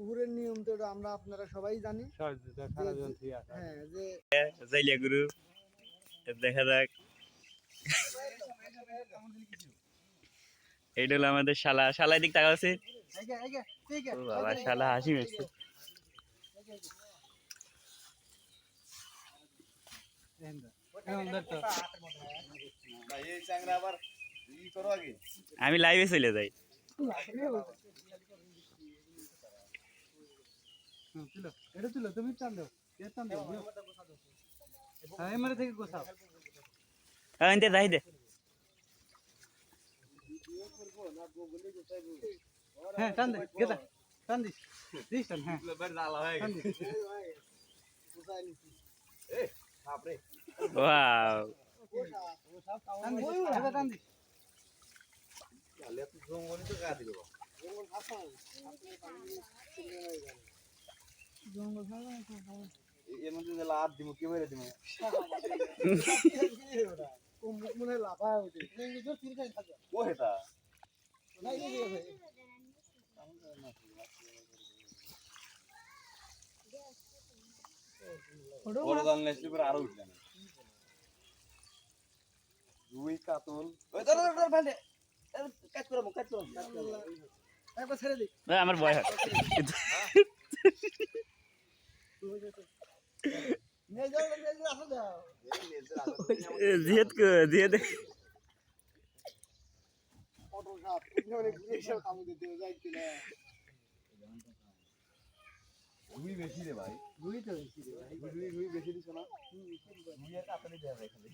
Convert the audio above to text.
পুকুরের নিয়ম তো এটা আমরা আপনারা সবাই জানি। হ্যাঁ, যে জাইলিয়া গুরু দেখা যাক। এইটা হলো আমাদের শালা। শালা দিক টাকা আছে। বাবা শালা হাসি মেরছে। আমি লাইভে চলে যাই। তুমি টান দাও, টান দাও। হ্যাঁ, মেরে থেকে গোছাও। হ্যাঁ, এনতে যাই দে। হ্যাঁ, টান দে, গেদা। টান দিস। দিস টান, হ্যাঁ। টান দিস। এই, বাপরে। ওয়াও। টান দিস, গেদা টান দিস। এর মধ্যে যে লাভ দিব কি বলে দিব মনে লাফায় ওঠে ও হেটা বড় দান নেছি পরে আরো উঠলেন দুই কাতল ওই ধর ধর ভালে কাট করব একবার ছেড়ে দি আমার ভয় হয়। জিয়াদ কো জিয়াদ রুই বেশি রে ভাই রুই তো বেশি রে ভাই রুই বেশি দিছ না রুই এর কাতলি দেয়া যায় খালি